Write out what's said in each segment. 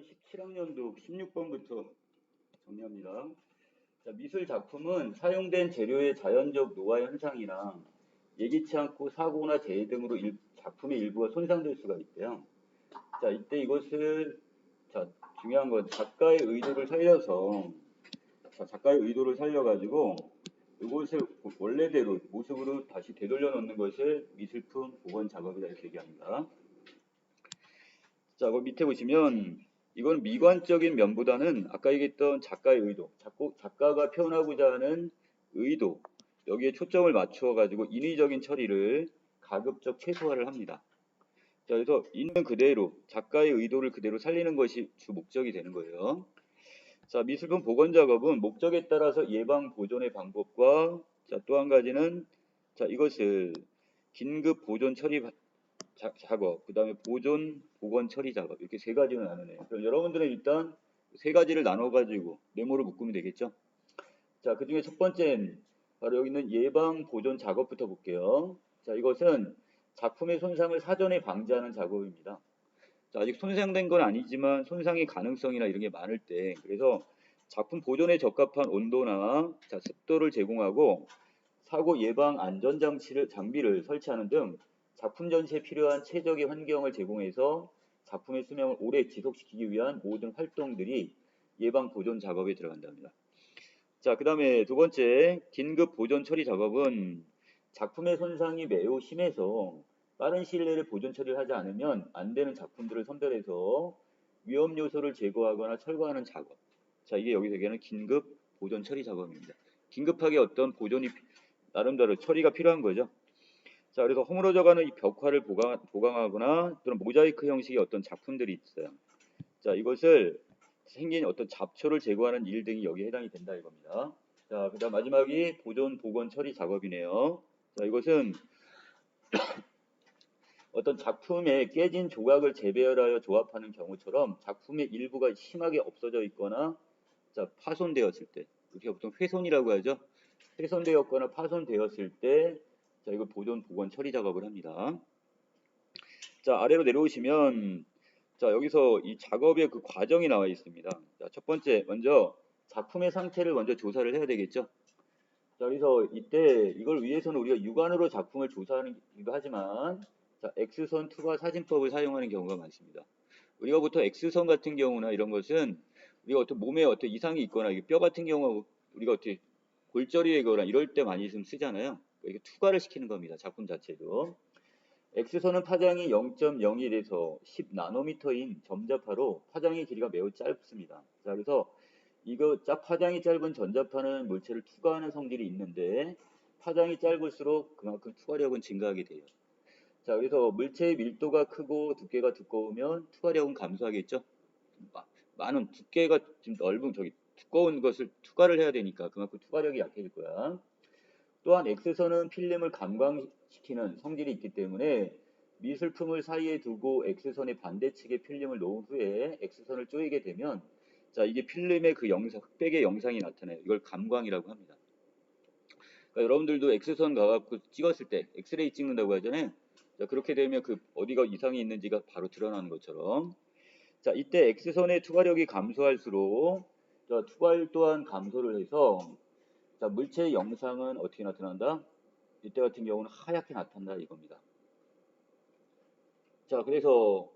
2017학년도 16번부터 정리합니다. 자, 미술 작품은 사용된 재료의 자연적 노화 현상이나 예기치 않고 사고나 재해 등으로 작품의 일부가 손상될 수가 있대요. 자, 이때 이것을 중요한 건 작가의 의도를 살려서 작가의 의도를 살려가지고 이것을 원래대로 모습으로 다시 되돌려 놓는 것을 미술품 복원 작업이다 이렇게 얘기합니다. 자, 그 밑에 보시면 이건 미관적인 면보다는 아까 얘기했던 작가의 의도, 작가가 표현하고자 하는 의도, 여기에 초점을 맞추어 가지고 인위적인 처리를 가급적 최소화를 합니다. 자, 그래서 있는 그대로 작가의 의도를 그대로 살리는 것이 주 목적이 되는 거예요. 자, 미술품 복원 작업은 목적에 따라서 예방 보존의 방법과 또 한 가지는 이것을 긴급 보존 처리 작업, 그 다음에 보존, 복원, 처리 작업 이렇게 세 가지로 나누네요. 그럼 여러분들은 일단 세 가지를 나눠가지고 네모로 묶으면 되겠죠. 자, 그 중에 첫 번째는 바로 여기 있는 예방 보존 작업부터 볼게요. 자, 이것은 작품의 손상을 사전에 방지하는 작업입니다. 자, 아직 손상된 건 아니지만 손상의 가능성이나 이런 게 많을 때, 그래서 작품 보존에 적합한 온도나 습도를 제공하고 사고 예방 안전 장비를 설치하는 등 작품 전시에 필요한 최적의 환경을 제공해서 작품의 수명을 오래 지속시키기 위한 모든 활동들이 예방 보존 작업에 들어간답니다. 자, 그 다음에 두 번째 긴급 보존 처리 작업은 작품의 손상이 매우 심해서 빠른 시일 내에 보존 처리를 하지 않으면 안 되는 작품들을 선별해서 위험 요소를 제거하거나 철거하는 작업. 자, 이게 여기서 얘기하는 긴급 보존 처리 작업입니다. 긴급하게 어떤 보존이 나름대로 처리가 필요한 거죠. 자, 그래서 허물어져가는 이 벽화를 보강하거나 또는 모자이크 형식의 어떤 작품들이 있어요. 자, 이것을 생긴 어떤 잡초를 제거하는 일 등이 여기에 해당이 된다 이겁니다. 자, 그 다음 마지막이 보존, 복원, 처리 작업이네요. 자, 이것은 어떤 작품에 깨진 조각을 재배열하여 조합하는 경우처럼 작품의 일부가 심하게 없어져 있거나 파손되었을 때, 이렇게 보통 훼손이라고 하죠. 훼손되었거나 파손되었을 때 이거 보존, 복원, 처리 작업을 합니다. 자, 아래로 내려오시면 여기서 이 작업의 그 과정이 나와 있습니다. 자, 첫 번째 먼저 작품의 상태를 먼저 조사를 해야 되겠죠. 자, 그래서 이때 이걸 위해서는 우리가 육안으로 작품을 조사하기도 하지만 X선 투과 사진법을 사용하는 경우가 많습니다. 우리가 보통 X선 같은 경우나 이런 것은 우리가 어떤 몸에 어떤 이상이 있거나 뼈 같은 경우 우리가 어떻게 골절이 되거나 이럴 때 많이 좀 쓰잖아요. 이게 투과를 시키는 겁니다. 작품 자체도. X선은 파장이 0.01에서 10나노미터인 점자파로 파장의 길이가 매우 짧습니다. 자, 그래서 이거 파장이 짧은 전자파는 물체를 투과하는 성질이 있는데 파장이 짧을수록 그만큼 투과력은 증가하게 돼요. 자, 그래서 물체의 밀도가 크고 두께가 두꺼우면 투과력은 감소하겠죠. 많은 두께가 좀 넓은 두꺼운 것을 투과를 해야 되니까 그만큼 투과력이 약해질 거야. 또한 X선은 필름을 감광시키는 성질이 있기 때문에 미술품을 사이에 두고 X선의 반대측에 필름을 놓은 후에 X선을 조이게 되면 이게 필름의 그 흑백의 영상이 나타나요. 이걸 감광이라고 합니다. 그러니까 여러분들도 X선 가갖고 찍었을 때 엑스레이 찍는다고 하잖아요. 그렇게 되면 그 어디가 이상이 있는지가 바로 드러나는 것처럼 이때 X선의 투과력이 감소할수록 투과율 또한 감소를 해서 물체의 영상은 어떻게 나타난다? 이때 같은 경우는 하얗게 나타난다 이겁니다. 자, 그래서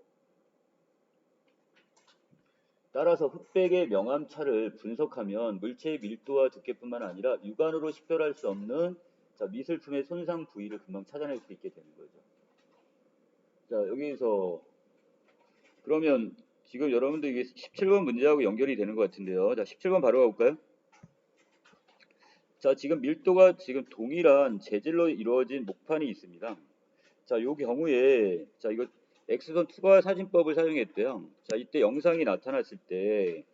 따라서 흑백의 명암차를 분석하면 물체의 밀도와 두께뿐만 아니라 육안으로 식별할 수 없는 미술품의 손상 부위를 금방 찾아낼 수 있게 되는 거죠. 자, 여기서 그러면 지금 여러분들 이게 17번 문제하고 연결이 되는 것 같은데요. 자, 17번 바로 가볼까요? 자, 지금 밀도가 지금 동일한 재질로 이루어진 목판이 있습니다. 자, 요 경우에 이거 X선 투과 사진법을 사용했대요. 자, 이때 영상이 나타났을 때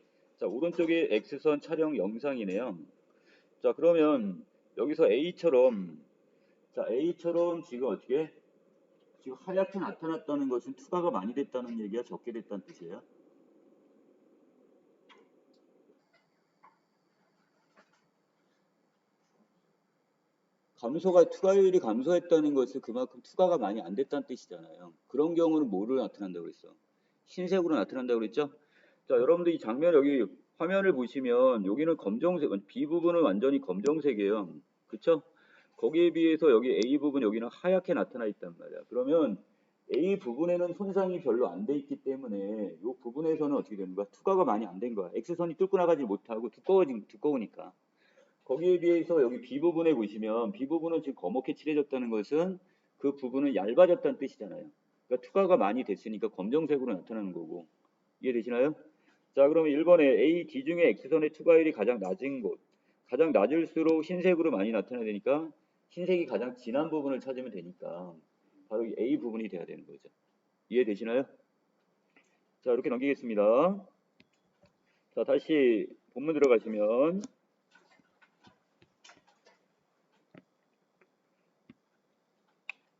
오른쪽에 X선 촬영 영상이네요. 자, 그러면 여기서 A처럼 지금 어떻게 지금 하얗게 나타났다는 것은 투과가 많이 됐다는 얘기야, 적게 됐다는 뜻이에요? 투과율이 감소했다는 것은 그만큼 투과가 많이 안 됐다는 뜻이잖아요. 그런 경우는 뭐로 나타난다고 그랬어? 흰색으로 나타난다고 그랬죠? 자, 여러분들 이 장면 여기 화면을 보시면 여기는 검정색, B 부분은 완전히 검정색이에요. 그쵸? 거기에 비해서 여기 A 부분 여기는 하얗게 나타나 있단 말이야. 그러면 A 부분에는 손상이 별로 안 돼 있기 때문에 이 부분에서는 어떻게 되는 거야? 투과가 많이 안 된 거야. X선이 뚫고 나가지 못하고 두꺼우니까. 거기에 비해서 여기 B 부분에 보시면 B 부분은 지금 검게 칠해졌다는 것은 그 부분은 얇아졌다는 뜻이잖아요. 그러니까 투과가 많이 됐으니까 검정색으로 나타나는 거고. 이해되시나요? 자, 그러면 1번에 A, D 중에 X선의 투과율이 가장 낮은 곳. 가장 낮을수록 흰색으로 많이 나타나야 되니까 흰색이 가장 진한 부분을 찾으면 되니까 바로 이 A 부분이 돼야 되는 거죠. 이해되시나요? 자, 이렇게 넘기겠습니다. 자, 다시 본문 들어가시면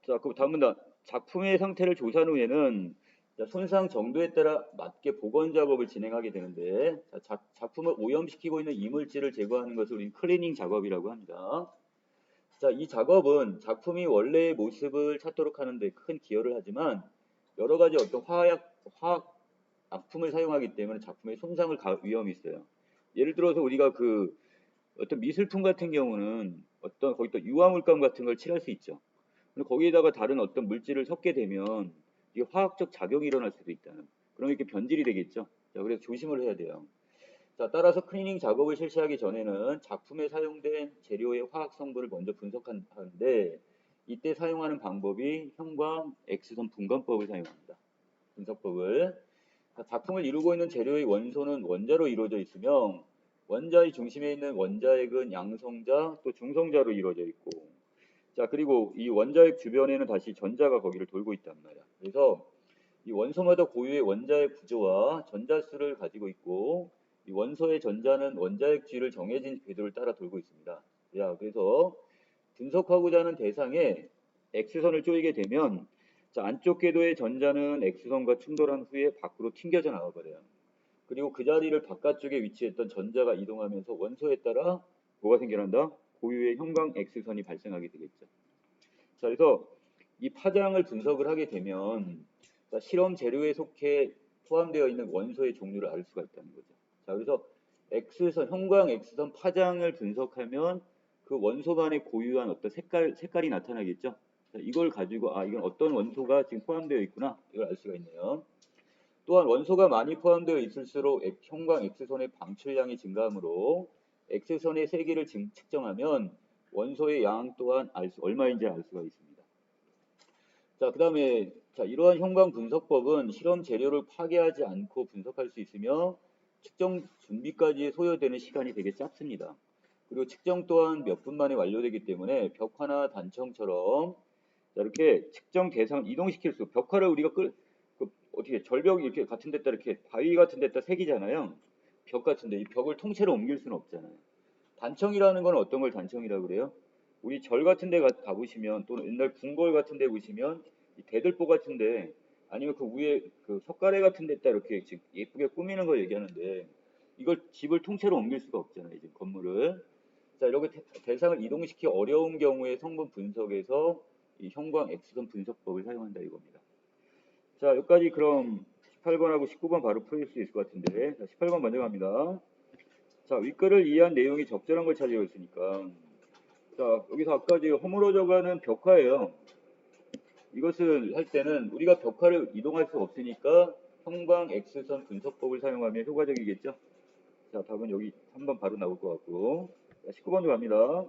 자, 그 다음 문단. 작품의 상태를 조사한 후에는 자, 손상 정도에 따라 맞게 복원 작업을 진행하게 되는데 자, 작품을 오염시키고 있는 이물질을 제거하는 것을 우리는 클리닝 작업이라고 합니다. 자, 이 작업은 작품이 원래의 모습을 찾도록 하는데 큰 기여를 하지만 여러 가지 어떤 화학 약품을 사용하기 때문에 작품에 손상을 갈 위험이 있어요. 예를 들어서 우리가 그 어떤 미술품 같은 경우는 어떤 거기다 유화물감 같은 걸 칠할 수 있죠. 근데 거기에다가 다른 어떤 물질을 섞게 되면 이게 화학적 작용이 일어날 수도 있다는. 그럼 이렇게 변질이 되겠죠. 자, 그래서 조심을 해야 돼요. 자, 따라서 클리닝 작업을 실시하기 전에는 작품에 사용된 재료의 화학 성분을 먼저 분석하는데 이때 사용하는 방법이 형광 X선 분광법을 사용합니다. 분석법을. 자, 작품을 이루고 있는 재료의 원소는 원자로 이루어져 있으며 원자의 중심에 있는 원자핵은 양성자 또 중성자로 이루어져 있고 자, 그리고 이 원자핵 주변에는 다시 전자가 거기를 돌고 있단 말이야. 그래서 이 원소마다 고유의 원자핵 구조와 전자수를 가지고 있고 이 원소의 전자는 원자핵 G를 정해진 궤도를 따라 돌고 있습니다. 야, 그래서 분석하고자 하는 대상에 X선을 쪼이게 되면 자, 안쪽 궤도의 전자는 X선과 충돌한 후에 밖으로 튕겨져 나와버려요. 그리고 그 자리를 바깥쪽에 위치했던 전자가 이동하면서 원소에 따라 뭐가 생겨난다? 고유의 형광 X선이 발생하게 되겠죠. 자, 그래서 이 파장을 분석을 하게 되면 자, 실험 재료에 속해 포함되어 있는 원소의 종류를 알 수가 있다는 거죠. 자, 그래서 X선, 형광 X선 파장을 분석하면 그 원소 간의 고유한 어떤 색깔이 나타나겠죠. 자, 이걸 가지고 아, 이건 어떤 원소가 지금 포함되어 있구나. 이걸 알 수가 있네요. 또한 원소가 많이 포함되어 있을수록 형광 X선의 방출량이 증가하므로 X선의 세기를 측정하면 원소의 양 또한 얼마인지 알 수가 있습니다. 자, 그 다음에 자, 이러한 형광 분석법은 실험 재료를 파괴하지 않고 분석할 수 있으며 측정 준비까지 소요되는 시간이 되게 짧습니다. 그리고 측정 또한 몇 분 만에 완료되기 때문에 벽화나 단청처럼 자, 이렇게 측정 대상을 이동시킬 수 벽화를 우리가 어떻게 절벽 이렇게 같은 데다 이렇게 바위 같은 데다 새기잖아요. 벽 같은데 이 벽을 통째로 옮길 수는 없잖아요. 단청이라는 건 어떤 걸 단청이라고 그래요? 우리 절 같은 데 가보시면 또는 옛날 궁궐 같은 데 보시면 이 대들보 같은 데 아니면 그 위에 그 석가래 같은 데다 이렇게 예쁘게 꾸미는 걸 얘기하는데 이걸 집을 통째로 옮길 수가 없잖아요. 이제 건물을. 자, 이렇게 대상을 이동시키기 어려운 경우에 성분 분석에서 이 형광 X선 분석법을 사용한다 이겁니다. 자, 여기까지 그럼 18번하고 19번 바로 풀릴 수 있을 것 같은데 자, 18번 먼저 갑니다. 자, 윗글을 이해한 내용이 적절한 걸 찾으려 했으니까 자, 여기서 아까 지금 허물어져가는 벽화예요. 이것을 할 때는 우리가 벽화를 이동할 수 없으니까 형광 X선 분석법을 사용하면 효과적이겠죠? 자, 답은 여기 3번 바로 나올 것 같고 자, 19번도 갑니다.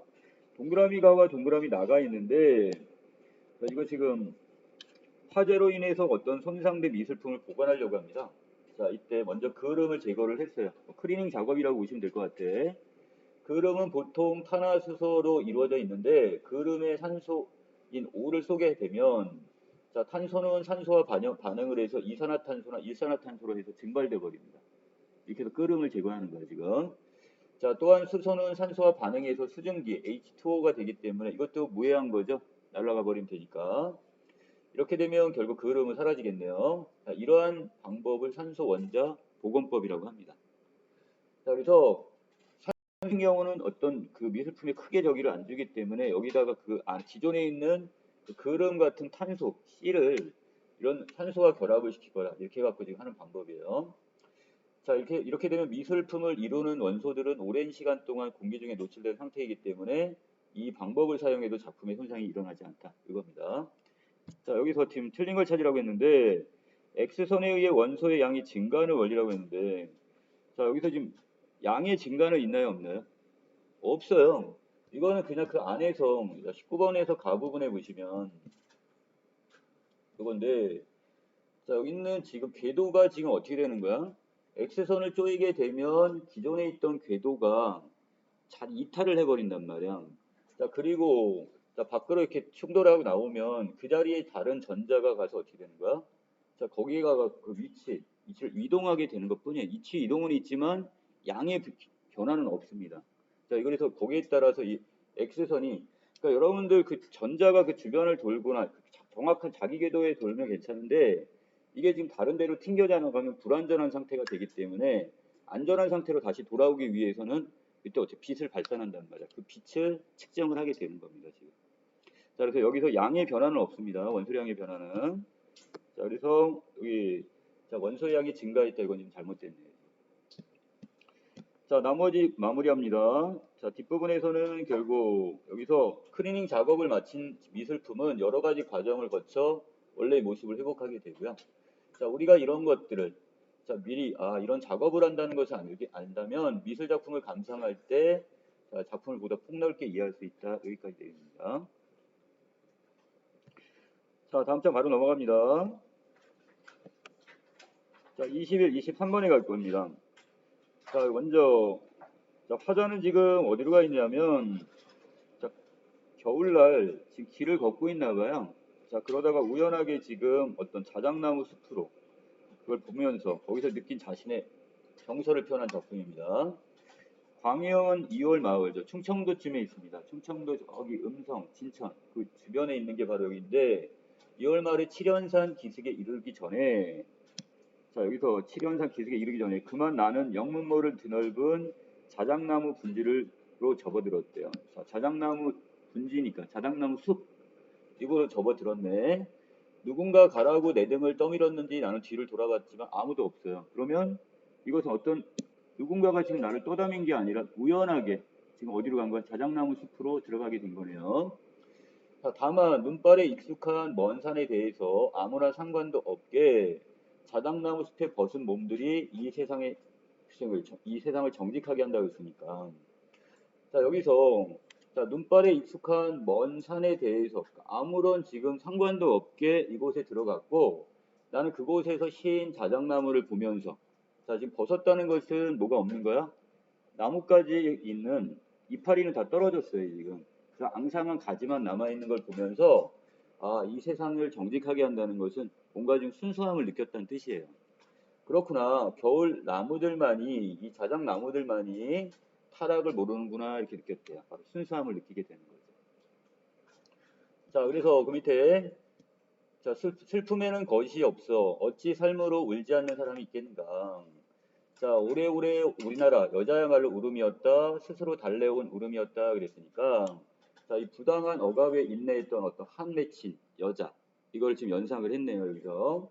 동그라미 가와 동그라미 나가 있는데 자, 이거 지금 화재로 인해서 어떤 손상된 미술품을 보관하려고 합니다. 자, 이때 먼저 그름을 제거를 했어요. 클리닝 작업이라고 보시면 될 것 같아. 그름은 보통 탄화수소로 이루어져 있는데 그름에 산소인 O를 쏘게 되면 자, 탄소는 산소와 반응을 해서 이산화탄소나 일산화탄소로 해서 증발돼 버립니다. 이렇게 해서 끓음을 제거하는 거예요, 지금. 자, 또한 수소는 산소와 반응해서 수증기 H2O가 되기 때문에 이것도 무해한 거죠. 날아가 버리면 되니까. 이렇게 되면 결국 그름은 사라지겠네요. 자, 이러한 방법을 산소 원자 복원법이라고 합니다. 자, 그래서 같은 경우는 어떤 그 미술품에 크게 저기를 안 주기 때문에 여기다가 그 기존에 있는 그 그름 같은 탄소 C를 이런 산소와 결합을 시키거나 이렇게 해갖고 지금 하는 방법이에요. 자, 이렇게 되면 미술품을 이루는 원소들은 오랜 시간 동안 공기 중에 노출된 상태이기 때문에 이 방법을 사용해도 작품의 손상이 일어나지 않다. 이겁니다. 자, 여기서 지금 틀린 걸 찾으라고 했는데 X선에 의해 원소의 양이 증가하는 원리라고 했는데 자, 여기서 지금 양의 증가는 있나요, 없나요? 없어요. 이거는 그냥 그 안에서 19번에서 가 부분에 보시면 이건데 자, 여기 있는 지금 궤도가 지금 어떻게 되는 거야? X선을 쪼이게 되면 기존에 있던 궤도가 이탈을 해버린단 말이야. 자, 그리고 자, 밖으로 이렇게 충돌하고 나오면 그 자리에 다른 전자가 가서 어떻게 되는 거야? 자, 거기가 그 위치를 이동하게 되는 것 뿐이에요. 위치 이동은 있지만 양의 변화는 없습니다. 자, 그래서 거기에 따라서 이 X선이 그러니까 여러분들 그 전자가 그 주변을 돌거나 정확한 자기 궤도에 돌면 괜찮은데 이게 지금 다른 데로 튕겨져 나가면 불안전한 상태가 되기 때문에 안전한 상태로 다시 돌아오기 위해서는 이때 어차피 빛을 발산한단 말이야. 그 빛을 측정을 하게 되는 겁니다, 지금. 자, 그래서 여기서 양의 변화는 없습니다. 원소의 양의 변화는. 자, 그래서 여기 자, 원소의 양이 증가했다. 이건 지금 잘못됐네요. 자, 나머지 마무리합니다. 자, 뒷부분에서는 결국 여기서 클리닝 작업을 마친 미술품은 여러 가지 과정을 거쳐 원래의 모습을 회복하게 되고요. 자, 우리가 이런 것들을 자, 미리 이런 작업을 한다는 것을 안다면 미술 작품을 감상할 때 자, 작품을 보다 폭넓게 이해할 수 있다. 여기까지 되겠습니다. 자, 다음 장 바로 넘어갑니다. 자, 21, 23번에 갈 겁니다. 자, 먼저 자, 화자는 지금 어디로 가 있냐면 자, 겨울날 지금 길을 걷고 있나 봐요. 자, 그러다가 우연하게 지금 어떤 자작나무 숲으로 그걸 보면서 거기서 느낀 자신의 정서를 표현한 작품입니다. 광해원 2월 마을, 충청도쯤에 있습니다. 충청도 저기 음성, 진천 그 주변에 있는 게 바로 여기인데 2월 마을의 칠연산 기슭에 이르기 전에 자, 여기서 칠연산 기슭에 이르기 전에 그만 나는 영문모를 드넓은 자작나무 분지로 접어들었대요. 자, 자작나무 분지니까 자작나무 숲 이거를 접어들었네. 누군가 가라고 내 등을 떠밀었는지 나는 뒤를 돌아봤지만 아무도 없어요. 그러면 이것은 어떤 누군가가 지금 나를 떠다민 게 아니라 우연하게 지금 어디로 간 거야? 자작나무 숲으로 들어가게 된 거네요. 자, 다만 눈발에 익숙한 먼 산에 대해서 아무나 상관도 없게 자작나무 숲에 벗은 몸들이 이 세상을 정직하게 한다고 했으니까. 자, 여기서 자, 눈발에 익숙한 먼 산에 대해서 아무런 지금 상관도 없게 이곳에 들어갔고 나는 그곳에서 흰 자작나무를 보면서 자, 지금 벗었다는 것은 뭐가 없는 거야? 나뭇가지 있는 이파리는 다 떨어졌어요, 지금. 그래서 앙상한 가지만 남아있는 걸 보면서 이 세상을 정직하게 한다는 것은 뭔가 좀 순수함을 느꼈다는 뜻이에요. 그렇구나. 겨울 나무들만이 이 자작 나무들만이 타락을 모르는구나 이렇게 느꼈대요. 바로 순수함을 느끼게 되는 거죠. 자, 그래서 그 밑에 자, 슬픔에는 것이 없어 어찌 삶으로 울지 않는 사람이 있겠는가. 자, 오래오래 우리나라 여자야말로 울음이었다. 스스로 달래온 울음이었다. 그랬으니까 자, 이 부당한 억압에 인내했던 어떤 한 맺힌 여자 이걸 지금 연상을 했네요. 여기서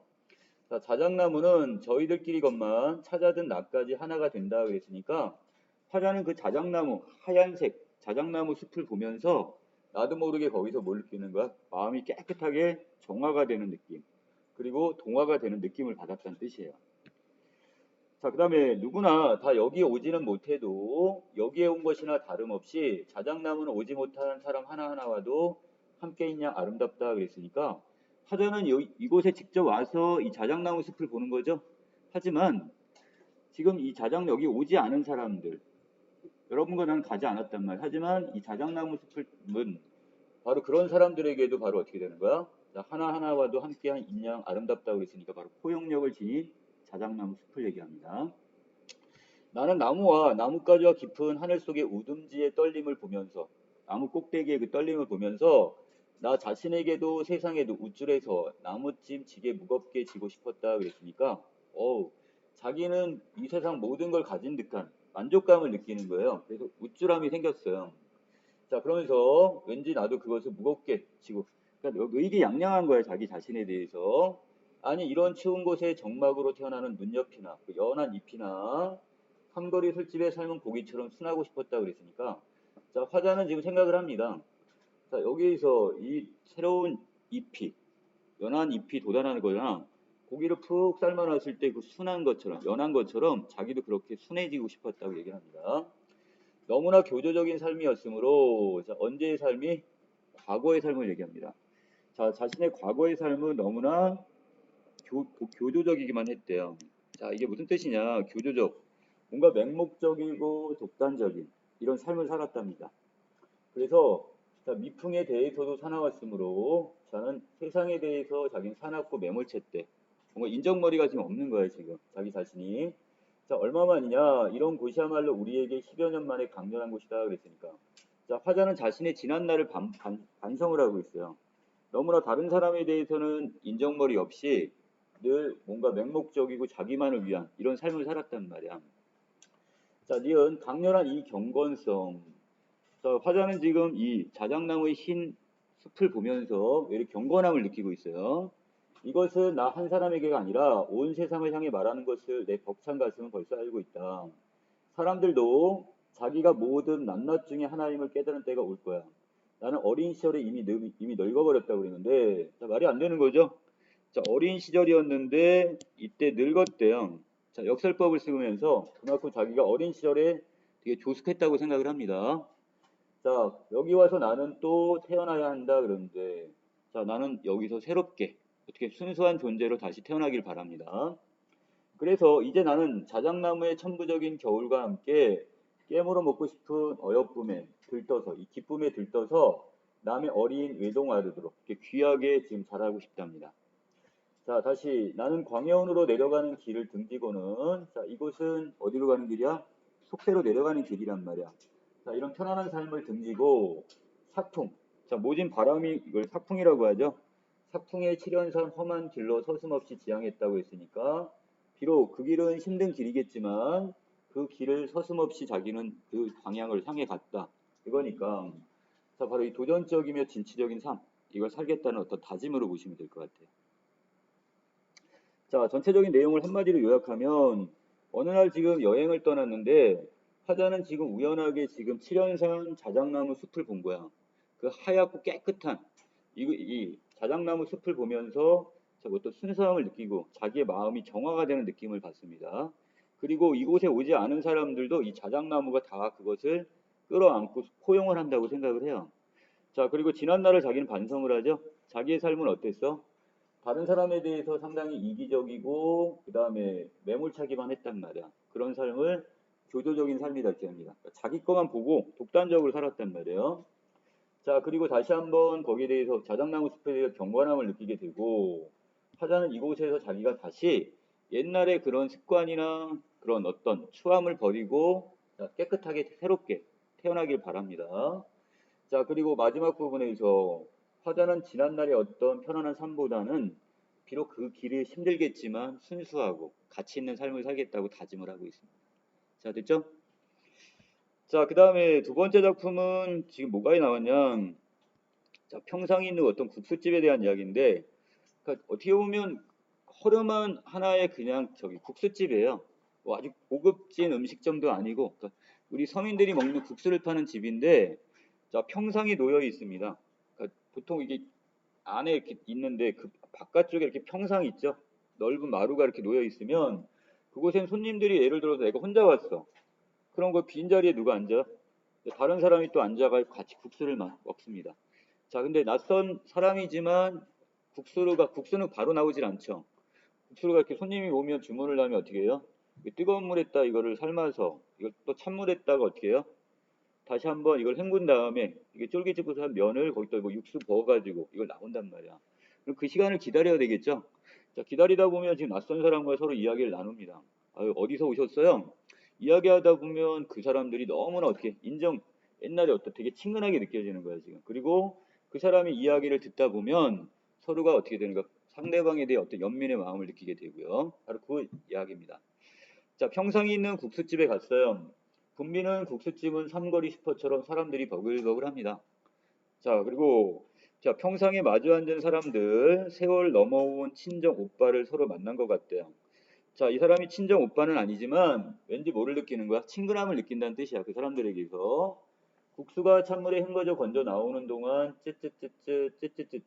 자, 자작나무는 저희들끼리건만 찾아든 나까지 하나가 된다 그랬으니까 화자는 그 자작나무 하얀색 자작나무 숲을 보면서 나도 모르게 거기서 뭘 느끼는 거야? 마음이 깨끗하게 정화가 되는 느낌 그리고 동화가 되는 느낌을 받았다는 뜻이에요. 자, 그 다음에 누구나 다 여기에 오지는 못해도 여기에 온 것이나 다름없이 자작나무는 오지 못한 사람 하나하나와도 함께 있냐 아름답다 그랬으니까 화자는 이곳에 직접 와서 이 자작나무 숲을 보는 거죠. 하지만 지금 이 여기 오지 않은 사람들 여러분과 나는 가지 않았단 말. 하지만 이 자작나무 숲은 바로 그런 사람들에게도 바로 어떻게 되는 거야? 하나하나와도 함께한 인양 아름답다고 그랬으니까 바로 포용력을 지닌 자작나무 숲을 얘기합니다. 나는 나무와 나뭇가지와 깊은 하늘 속의 우둔지의 떨림을 보면서 나무 꼭대기의 그 떨림을 보면서 나 자신에게도 세상에도 우쭐해서 나무찜 지게 무겁게 지고 싶었다 그랬으니까 자기는 이 세상 모든 걸 가진 듯한 만족감을 느끼는 거예요. 그래서 우쭐함이 생겼어요. 자, 그러면서 왠지 나도 그것을 무겁게 지고 그러니까 의기양양한 거예요. 자기 자신에 대해서. 아니 이런 추운 곳에 정막으로 태어나는 눈옆이나 그 연한 잎이나 삼거리 술집에 삶은 고기처럼 순하고 싶었다 그랬으니까 자 화자는 지금 생각을 합니다. 자 여기에서 이 새로운 잎이 연한 잎이 돋아나는 거잖아. 고기를 푹 삶아놨을 때 그 순한 것처럼 연한 것처럼 자기도 그렇게 순해지고 싶었다고 얘기를 합니다. 너무나 교조적인 삶이었으므로 자, 언제의 삶이 과거의 삶을 얘기합니다. 자 자신의 과거의 삶은 너무나 교조적이기만 했대요. 자, 이게 무슨 뜻이냐? 교조적. 뭔가 맹목적이고 독단적인 이런 삶을 살았답니다. 그래서 자, 미풍에 대해서도 사나웠으므로 자는 세상에 대해서 자기는 사납고 매몰챘대. 뭔가 인정머리가 지금 없는 거예요, 지금. 자기 자신이. 자, 얼마만이냐? 이런 곳이야말로 우리에게 10여 년 만에 강렬한 곳이다 그랬으니까. 자, 화자는 자신의 지난 날을 반성을 하고 있어요. 너무나 다른 사람에 대해서는 인정머리 없이 늘 뭔가 맹목적이고 자기만을 위한 이런 삶을 살았단 말이야. 자, 니은 강렬한 이 경건성. 자, 화자는 지금 이 자작나무의 흰 숲을 보면서 이렇게 경건함을 느끼고 있어요. 이것은 나 한 사람에게가 아니라 온 세상을 향해 말하는 것을 내 벅찬 가슴은 벌써 알고 있다. 사람들도 자기가 모든 낱낱 중에 하나임을 깨달은 때가 올 거야. 나는 어린 시절에 이미 늙어버렸다고 그랬는데 자, 말이 안 되는 거죠. 자, 어린 시절이었는데 이때 늙었대요. 자, 역설법을 쓰면서 그만큼 자기가 어린 시절에 되게 조숙했다고 생각을 합니다. 자, 여기 와서 나는 또 태어나야 한다 그러는데 자, 나는 여기서 새롭게 어떻게 순수한 존재로 다시 태어나길 바랍니다. 그래서 이제 나는 자작나무의 천부적인 겨울과 함께 깨물어 먹고 싶은 어여쁨에 들떠서 이 기쁨에 들떠서 남의 어린 외동아르도록 이렇게 귀하게 지금 자라고 싶답니다. 자, 다시 나는 광야원으로 내려가는 길을 등지고는 자, 이곳은 어디로 가는 길이야? 속세로 내려가는 길이란 말이야. 자, 이런 편안한 삶을 등지고 삭풍. 자, 모진 바람이 이걸 삭풍이라고 하죠. 삭풍의 칠연산 험한 길로 서슴없이 지향했다고 했으니까 비록 그 길은 힘든 길이겠지만 그 길을 서슴없이 자기는 그 방향을 향해 갔다. 이거니까 자, 바로 이 도전적이며 진취적인 삶. 이걸 살겠다는 어떤 다짐으로 보시면 될 것 같아요. 자, 전체적인 내용을 한마디로 요약하면 어느 날 지금 여행을 떠났는데 화자는 지금 우연하게 지금 칠연산 자작나무 숲을 본 거야. 그 하얗고 깨끗한 이 자작나무 숲을 보면서 어떤 순수함을 느끼고 자기의 마음이 정화가 되는 느낌을 받습니다. 그리고 이곳에 오지 않은 사람들도 이 자작나무가 다 그것을 끌어안고 포용을 한다고 생각을 해요. 자, 그리고 지난 날을 자기는 반성을 하죠. 자기의 삶은 어땠어? 다른 사람에 대해서 상당히 이기적이고 그 다음에 매몰차기만 했단 말이야. 그런 삶을 교조적인 삶이다 이렇게 합니다. 그러니까 자기 것만 보고 독단적으로 살았단 말이에요. 자, 그리고 다시 한번 거기에 대해서 자작나무 숲에 대해서 경건함을 느끼게 되고 화자는 이곳에서 자기가 다시 옛날의 그런 습관이나 그런 어떤 추함을 버리고 깨끗하게 새롭게 태어나길 바랍니다. 자, 그리고 마지막 부분에서 화자는 지난날의 어떤 편안한 삶보다는 비록 그 길이 힘들겠지만 순수하고 가치 있는 삶을 살겠다고 다짐을 하고 있습니다. 자, 됐죠? 자, 그 다음에 두 번째 작품은 지금 뭐가 나왔냐? 자, 평상에 있는 어떤 국수집에 대한 이야기인데, 그러니까 어떻게 보면 허름한 하나의 그냥 저기 국수집이에요. 뭐 아주 고급진 음식점도 아니고, 그러니까 우리 서민들이 먹는 국수를 파는 집인데, 자, 평상이 놓여 있습니다. 그러니까 보통 이게 안에 이렇게 있는데 그 바깥쪽에 이렇게 평상이 있죠. 넓은 마루가 이렇게 놓여 있으면 그곳엔 손님들이 예를 들어서 내가 혼자 왔어. 그런 거 빈자리에 누가 앉아? 다른 사람이 또 앉아가지고 같이 국수를 먹습니다. 자, 근데 낯선 사람이지만 국수는 바로 나오질 않죠. 국수가 이렇게 손님이 오면 주문을 하면 어떻게 해요? 뜨거운 물에다 이거를 삶아서 이걸 또 찬물에다가 어떻게 해요? 다시 한번 이걸 헹군 다음에 이게 쫄깃쫄깃한 면을 거기다 뭐 육수 부어가지고 이걸 나온단 말이야. 그럼 그 시간을 기다려야 되겠죠? 자, 기다리다 보면 지금 낯선 사람과 서로 이야기를 나눕니다. 아유, 어디서 오셨어요? 이야기하다 보면 그 사람들이 너무나 어떻게 옛날에 어떤 되게 친근하게 느껴지는 거야, 지금. 그리고 그 사람의 이야기를 듣다 보면 서로가 어떻게 되는가, 상대방에 대해 어떤 연민의 마음을 느끼게 되고요. 바로 그 이야기입니다. 자, 평상이 있는 국수집에 갔어요. 붐비는 국수집은 삼거리 슈퍼처럼 사람들이 버글버글합니다. 자, 그리고 자, 평상에 마주 앉은 사람들, 세월 넘어온 친정 오빠를 서로 만난 것 같대요. 자, 이 사람이 친정 오빠는 아니지만 왠지 뭐를 느끼는 거야? 친근함을 느낀다는 뜻이야. 그 사람들에게서. 국수가 찬물에 헹궈져 건져 나오는 동안 쯔쯔쯔쯔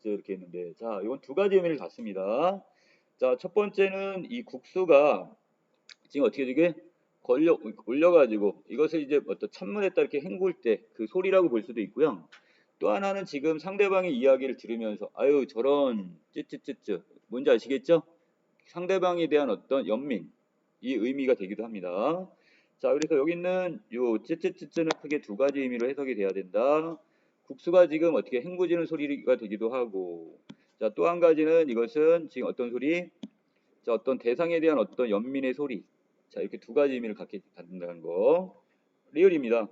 이렇게 했는데, 자, 이건 두 가지 의미를 갖습니다. 자, 첫 번째는 이 국수가 지금 어떻게 되게 올려가지고 이것을 이제 어떤 찬물에다 이렇게 헹굴 때 그 소리라고 볼 수도 있고요. 또 하나는 지금 상대방의 이야기를 들으면서 아유 저런 쯔쯔쯔쯔 뭔지 아시겠죠? 상대방에 대한 어떤 연민 이 의미가 되기도 합니다. 자, 그래서 여기 있는 요 쯔쯔쯔쯔는 크게 두 가지 의미로 해석이 돼야 된다. 국수가 지금 어떻게 헹구지는 소리가 되기도 하고, 자, 또 한 가지는 이것은 지금 어떤 소리? 자, 어떤 대상에 대한 어떤 연민의 소리. 자, 이렇게 두 가지 의미를 갖는다는 거. 리얼입니다.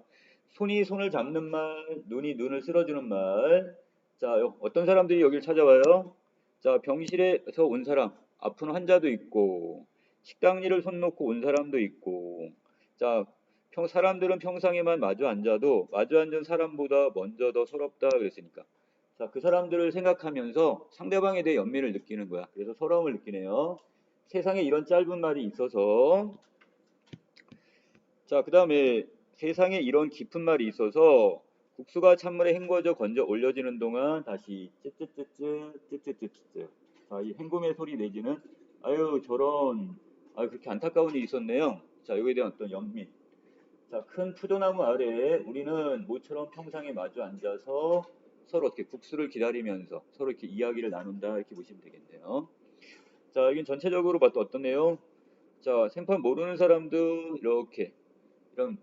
손이 손을 잡는 말, 눈이 눈을 쓸어주는 말. 자, 어떤 사람들이 여기를 찾아와요? 자, 병실에서 온 사람, 아픈 환자도 있고, 식당 일을 손 놓고 온 사람도 있고, 자, 사람들은 평상에만 마주 앉아도 마주 앉은 사람보다 먼저 더 서럽다 그랬으니까. 자, 그 사람들을 생각하면서 상대방에 대해 연민을 느끼는 거야. 그래서 서러움을 느끼네요. 세상에 이런 짧은 말이 있어서, 자, 그 다음에 세상에 이런 깊은 말이 있어서 국수가 찬물에 헹궈져 건져 올려지는 동안 다시 쯔쯔쯔쯔. 자, 이 헹굼의 소리 내지는 아유 저런 그렇게 안타까운 일이 있었네요. 자, 여기에 대한 어떤 연민. 자, 큰 푸도나무 아래에 우리는 모처럼 평상에 마주 앉아서 서로 어떻게 국수를 기다리면서 서로 이렇게 이야기를 나눈다 이렇게 보시면 되겠네요. 자, 여긴 전체적으로 봤던 어떤 내용? 자, 생판 모르는 사람도 이렇게 이런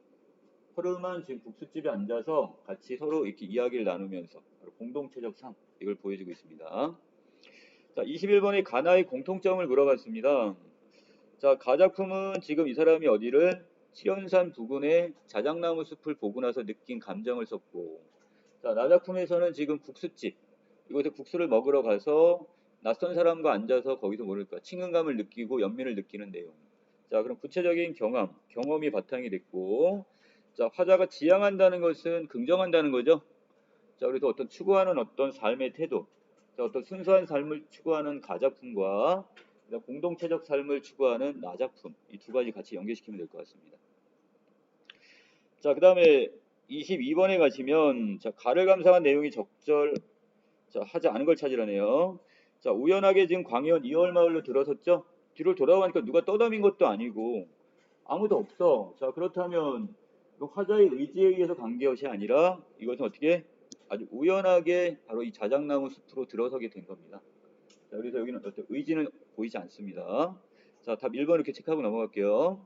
허름한 지금 국수집에 앉아서 같이 서로 이렇게 이야기를 나누면서 공동체적 삶 이걸 보여주고 있습니다. 자, 21번에 가나의 공통점을 물어봤습니다. 자, 가작품은 지금 이 사람이 어디를 칠연산 부근의 자작나무 숲을 보고 나서 느낀 감정을 썼고, 자, 나작품에서는 지금 국수집 이곳에 국수를 먹으러 가서 낯선 사람과 앉아서 거기서 모를까 친근감을 느끼고 연민을 느끼는 내용. 자, 그럼 구체적인 경험이 바탕이 됐고, 자, 화자가 지향한다는 것은 긍정한다는 거죠. 자, 그래서 어떤 추구하는 어떤 삶의 태도, 자, 어떤 순수한 삶을 추구하는 가작품과 공동체적 삶을 추구하는 나작품 이 두 가지 같이 연계시키면 될 것 같습니다. 자, 그 다음에 22번에 가시면 자, 가를 감상한 내용이 하지 않은 걸 찾으라네요. 자, 우연하게 지금 광현 이월마을로 들어섰죠. 뒤를 돌아보니까 누가 떠담인 것도 아니고 아무도 없어. 자, 그렇다면 화자의 의지에 의해서 간 것이 아니라 이것은 어떻게 아주 우연하게 바로 이 자작나무 숲으로 들어서게 된 겁니다. 자, 그래서 여기는 어떤 의지는 보이지 않습니다. 자, 답 1번 이렇게 체크하고 넘어갈게요.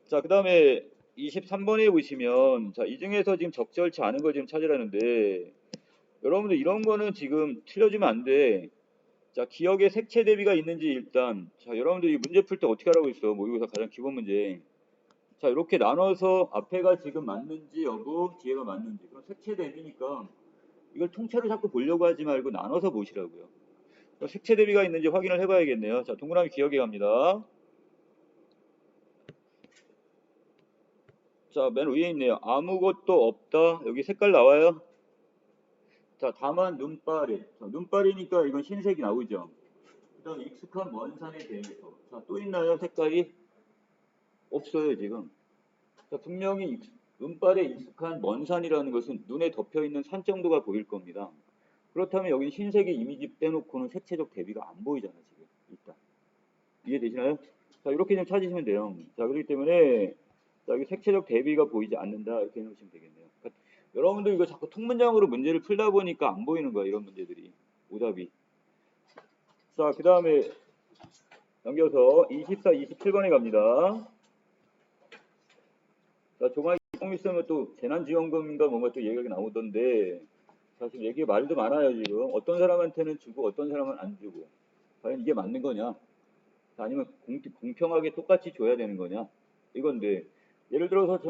자, 그 다음에 23번에 보시면 자, 이 중에서 지금 적절치 않은 걸 지금 찾으라는데 여러분들 이런 거는 지금 틀려주면 안 돼. 자, 기억에 색채 대비가 있는지 일단 자, 여러분들이 문제 풀 때 어떻게 하라고 있어? 모의고사 가장 기본 문제. 자, 이렇게 나눠서 앞에가 지금 맞는지 여부, 뒤에가 맞는지. 그럼 색채 대비니까 이걸 통째로 자꾸 보려고 하지 말고 나눠서 보시라고요. 색채 대비가 있는지 확인을 해봐야겠네요. 자, 동그라미 기억에 갑니다. 자, 맨 위에 있네요. 아무것도 없다. 여기 색깔 나와요. 자, 다만 눈발이. 자, 눈발이니까 이건 흰색이 나오죠. 그 다음 익숙한 먼 산에 대해서. 자, 또 있나요? 색깔이? 없어요, 지금. 자, 분명히 눈발에 익숙한 먼 산이라는 것은 눈에 덮여있는 산 정도가 보일 겁니다. 그렇다면 여기 흰색의 이미지 빼놓고는 색채적 대비가 안 보이잖아, 지금. 일단. 이해되시나요? 자, 이렇게 좀 찾으시면 돼요. 자, 그렇기 때문에 자, 여기 색채적 대비가 보이지 않는다. 이렇게 해놓으시면 되겠네요. 그러니까 여러분들 이거 자꾸 통문장으로 문제를 풀다 보니까 안 보이는 거야, 이런 문제들이. 오답이. 자, 그 다음에 넘겨서 24, 27번에 갑니다. 자, 조만간 좀 있으면 또 재난지원금인가 뭔가 또 얘기가 나오던데 사실 얘기 말도 많아요, 지금. 어떤 사람한테는 주고 어떤 사람은 안 주고. 과연 이게 맞는 거냐? 아니면 공평하게 똑같이 줘야 되는 거냐? 이건데 예를 들어서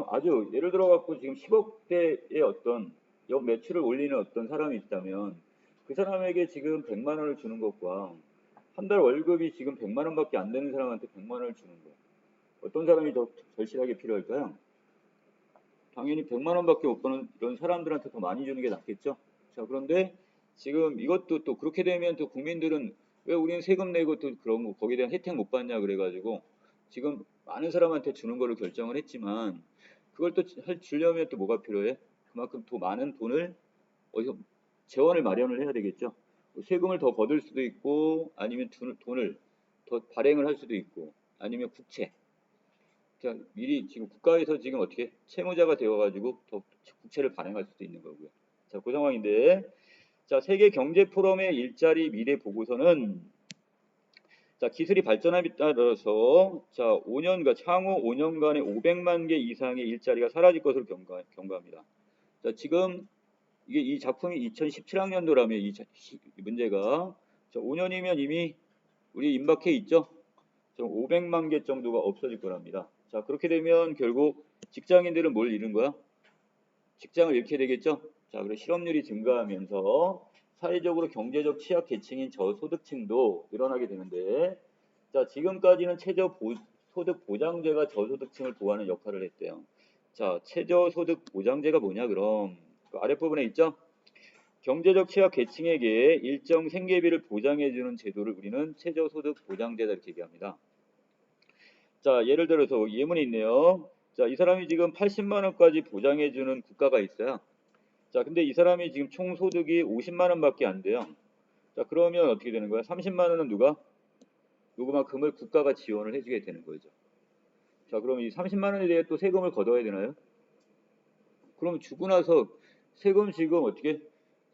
예를 들어 갖고 지금 10억대의 어떤 연 매출을 올리는 어떤 사람이 있다면 그 사람에게 지금 100만 원을 주는 것과 한 달 월급이 지금 100만 원밖에 안 되는 사람한테 100만 원을 주는 거. 어떤 사람이 더 절실하게 필요할까요? 당연히 100만 원밖에 못 버는 이런 사람들한테 더 많이 주는 게 낫겠죠. 자, 그런데 지금 이것도 또 그렇게 되면 또 국민들은 왜 우리는 세금 내고 또 그런 거 거기에 대한 혜택 못 받냐 그래가지고 지금 많은 사람한테 주는 걸로 결정을 했지만 그걸 또 주려면 또 뭐가 필요해? 그만큼 더 많은 돈을 어디서 재원을 마련을 해야 되겠죠. 세금을 더 거둘 수도 있고 아니면 돈을 더 발행을 할 수도 있고 아니면 국채. 자, 미리 지금 국가에서 지금 어떻게 채무자가 되어가지고 더 국채를 발행할 수도 있는 거고요. 자, 그 상황인데 자, 세계 경제 포럼의 일자리 미래 보고서는 자, 기술이 발전함에 따라서 자, 5년간 향후 5년간에 500만 개 이상의 일자리가 사라질 것으로 경고합니다. 자, 지금 이게 이 작품이 2017학년도라면 이 문제가 자, 5년이면 이미 우리 임박해 있죠. 500만 개 정도가 없어질 거랍니다. 자, 그렇게 되면 결국 직장인들은 뭘 잃은 거야? 직장을 잃게 되겠죠. 자, 그리고 실업률이 증가하면서 사회적으로 경제적 취약 계층인 저소득층도 늘어나게 되는데, 자, 지금까지는 최저소득 보장제가 저소득층을 보호하는 역할을 했대요. 자, 최저소득 보장제가 뭐냐 그럼 그 아랫부분에 있죠. 경제적 취약 계층에게 일정 생계비를 보장해주는 제도를 우리는 최저소득 보장제다 이렇게 얘기합니다. 자, 예를 들어서 예문이 있네요. 자, 이 사람이 지금 80만 원까지 보장해주는 국가가 있어요. 자, 근데 이 사람이 지금 총 소득이 50만 원밖에 안 돼요. 자, 그러면 어떻게 되는 거야? 30만 원은 요그만큼을 국가가 지원을 해주게 되는 거죠. 자, 그럼 이 30만 원에 대해 또 세금을 걷어야 되나요? 그럼 주고 나서 세금 지금 어떻게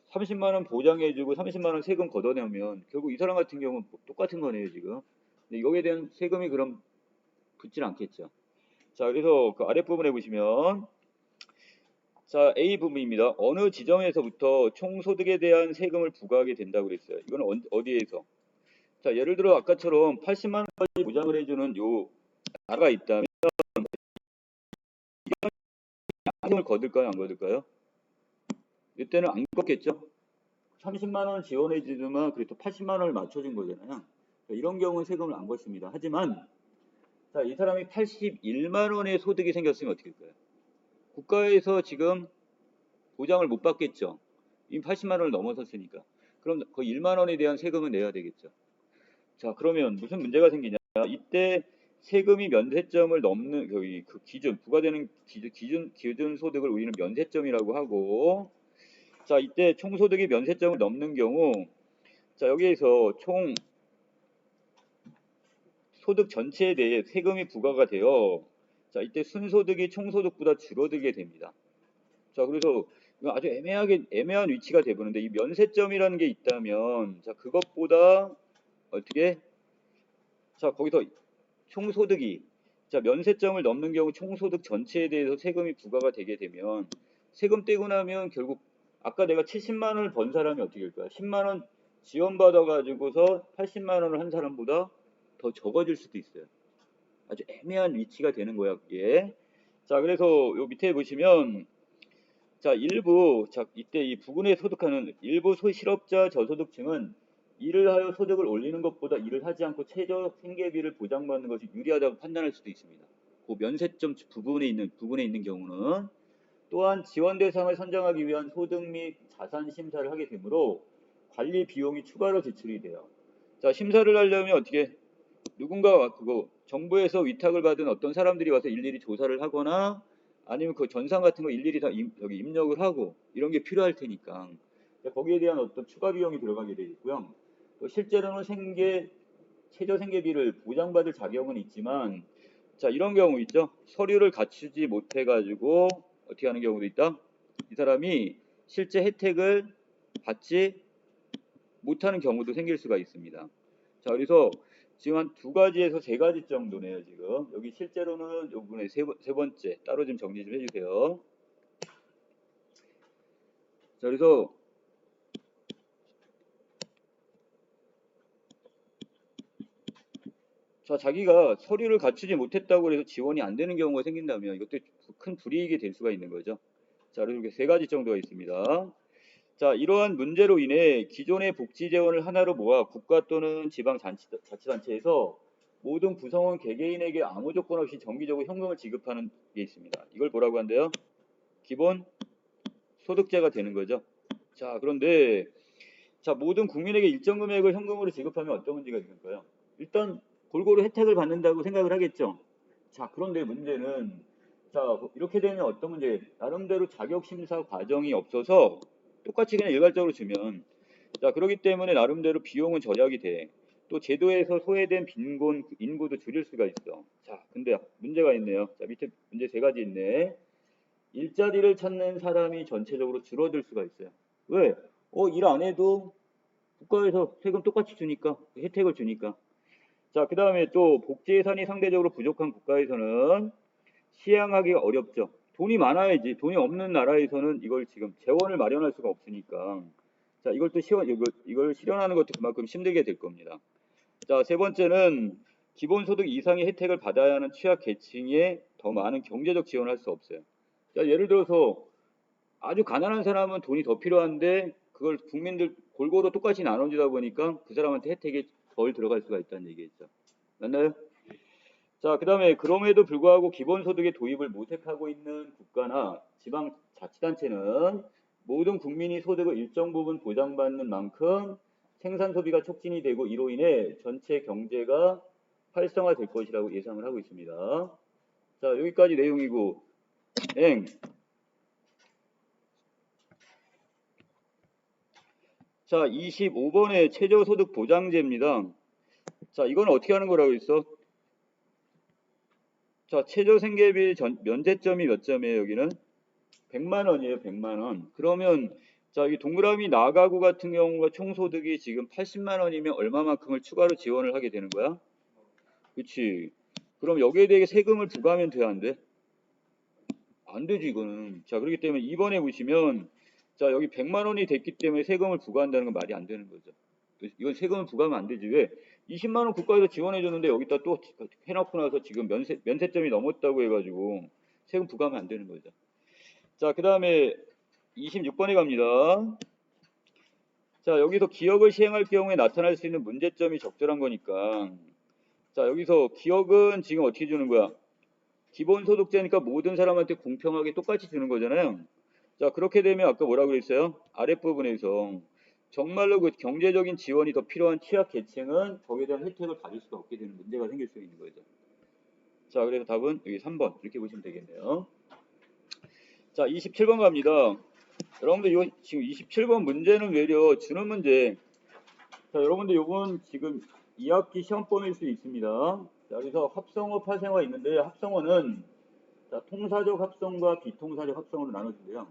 30만 원 보장해주고 30만 원 세금 걷어내면 결국 이 사람 같은 경우는 똑같은 거네요, 지금. 근데 여기에 대한 세금이 그럼 붙질 않겠죠. 자, 그래서 그 아랫부분에 보시면 자, A 부분입니다. 어느 지점에서부터 총소득에 대한 세금을 부과하게 된다고 그랬어요. 이거는 어디에서? 자, 예를 들어 아까처럼 80만 원까지 보장을 해주는 요 나라가 있다면 세금을 거둘까요? 안 거둘까요? 이때는 안 걷겠죠? 30만 원 지원해주지만 그래도 80만 원을 맞춰준 거잖아요. 자, 이런 경우는 세금을 안 걷습니다. 하지만 자, 이 사람이 81만 원의 소득이 생겼으면 어떻게 될까요? 국가에서 지금 보장을 못 받겠죠. 이미 80만 원을 넘어섰으니까. 그럼 그 1만 원에 대한 세금은 내야 되겠죠. 자, 그러면 무슨 문제가 생기냐? 이때 세금이 면세점을 넘는 그 기준 부과되는 기준 소득을 우리는 면세점이라고 하고, 자, 이때 총소득이 면세점을 넘는 경우, 자, 여기에서 총 소득 전체에 대해 세금이 부과가 되어, 자, 이때 순소득이 총소득보다 줄어들게 됩니다. 자, 그래서 아주 애매한 위치가 돼보는데 이 면세점이라는 게 있다면, 자, 그것보다 어떻게, 자, 거기서 총소득이, 자, 면세점을 넘는 경우 총소득 전체에 대해서 세금이 부과가 되게 되면 세금 떼고 나면 결국 아까 내가 70만 원을 번 사람이 어떻게 될 거야? 10만 원 지원받아 가지고서 80만 원을 한 사람보다 더 적어질 수도 있어요. 아주 애매한 위치가 되는 거야, 그게. 자, 그래서 요 밑에 보시면 자, 이때 이 부근에 소득하는 일부 실업자 저소득층은 일을 하여 소득을 올리는 것보다 일을 하지 않고 최저 생계비를 보장받는 것이 유리하다고 판단할 수도 있습니다. 그 면세점 부분에 있는 경우는 또한 지원 대상을 선정하기 위한 소득 및 자산 심사를 하게 되므로 관리 비용이 추가로 지출이 돼요. 자, 심사를 하려면 어떻게 누군가 그거 정부에서 위탁을 받은 어떤 사람들이 와서 일일이 조사를 하거나 아니면 그 전산 같은 거 일일이 다 여기 입력을 하고 이런 게 필요할 테니까 거기에 대한 어떤 추가 비용이 들어가게 되겠고요. 또 실제로는 최저 생계비를 보장받을 자격은 있지만 자, 이런 경우 있죠. 서류를 갖추지 못해 가지고 어떻게 하는 경우도 있다. 이 사람이 실제 혜택을 받지 못하는 경우도 생길 수가 있습니다. 자, 그래서 지금 한 2가지에서 3가지 정도네요, 지금. 여기 실제로는 이 부분에 세 번째 따로 좀 정리 좀 해주세요. 자, 그래서 자, 자기가 서류를 갖추지 못했다고 해서 지원이 안 되는 경우가 생긴다면 이것도 큰 불이익이 될 수가 있는 거죠. 자, 그리고 이렇게 3가지 정도가 있습니다. 자, 이러한 문제로 인해 기존의 복지 재원을 하나로 모아 국가 또는 지방자치단체에서 모든 구성원 개개인에게 아무 조건 없이 정기적으로 현금을 지급하는 게 있습니다. 이걸 뭐라고 한대요? 기본 소득제가 되는 거죠. 자, 그런데 자, 모든 국민에게 일정 금액을 현금으로 지급하면 어떤 문제가 있을까요? 일단 골고루 혜택을 받는다고 생각을 하겠죠. 자, 그런데 문제는 자, 이렇게 되면 어떤 문제? 나름대로 자격 심사 과정이 없어서 똑같이 그냥 일괄적으로 주면 자, 그렇기 때문에 나름대로 비용은 절약이 돼. 또 제도에서 소외된 빈곤 인구도 줄일 수가 있어. 자, 근데 문제가 있네요. 자, 밑에 문제 세 가지 있네. 일자리를 찾는 사람이 전체적으로 줄어들 수가 있어요. 왜? 일 안 해도 국가에서 세금 똑같이 주니까, 혜택을 주니까. 자, 그 다음에 또 복지 예산이 상대적으로 부족한 국가에서는 시행하기가 어렵죠. 돈이 많아야지. 돈이 없는 나라에서는 이걸 지금 재원을 마련할 수가 없으니까. 자, 이걸 실현하는 것도 그만큼 힘들게 될 겁니다. 자, 세 번째는 기본소득 이상의 혜택을 받아야 하는 취약 계층에 더 많은 경제적 지원을 할 수 없어요. 자, 예를 들어서 아주 가난한 사람은 돈이 더 필요한데 그걸 국민들 골고루 똑같이 나눠주다 보니까 그 사람한테 혜택이 덜 들어갈 수가 있다는 얘기겠죠. 맞나요? 자, 그 다음에 그럼에도 불구하고 기본소득의 도입을 모색하고 있는 국가나 지방자치단체는 모든 국민이 소득을 일정 부분 보장받는 만큼 생산 소비가 촉진이 되고 이로 인해 전체 경제가 활성화될 것이라고 예상을 하고 있습니다. 자, 여기까지 내용이고 자, 25번의 최저소득 보장제입니다. 자, 이건 어떻게 하는 거라고 했어? 자, 최저생계비 면제점이 몇 점이에요, 여기는? 100만 원이에요, 100만 원. 그러면 자, 이 동그라미 나가구 같은 경우가 총소득이 지금 80만 원이면 얼마만큼을 추가로 지원을 하게 되는 거야? 그치? 그럼 여기에 대해 세금을 부과하면 돼, 안 돼? 안 되지, 이거는. 자, 그렇기 때문에 이번에 보시면 자, 여기 100만 원이 됐기 때문에 세금을 부과한다는 건 말이 안 되는 거죠. 이건 세금을 부과하면 안 되지. 왜? 20만 원 국가에서 지원해 줬는데 여기다 또 해놓고 나서 지금 면세점이 넘었다고 해가지고 세금 부과하면 안 되는 거죠. 자, 그 다음에 26번에 갑니다. 자, 여기서 기억을 시행할 경우에 나타날 수 있는 문제점이 적절한 거니까. 자, 여기서 기억은 지금 어떻게 주는 거야? 기본소득제니까 모든 사람한테 공평하게 똑같이 주는 거잖아요. 자, 그렇게 되면 아까 뭐라 그랬어요? 아랫부분에서 정말로 그 경제적인 지원이 더 필요한 취약 계층은 거기에 대한 혜택을 받을 수가 없게 되는 문제가 생길 수 있는 거죠. 자, 그래서 답은 여기 3번 이렇게 보시면 되겠네요. 자, 27번 갑니다. 여러분들 요 지금 27번 문제는 외려 주는 문제. 자, 여러분들 요건 지금 2학기 시험범일 수 있습니다. 자, 그래서 합성어, 파생어가 있는데 합성어는 자, 통사적 합성과 비통사적 합성어로 나눠진대요.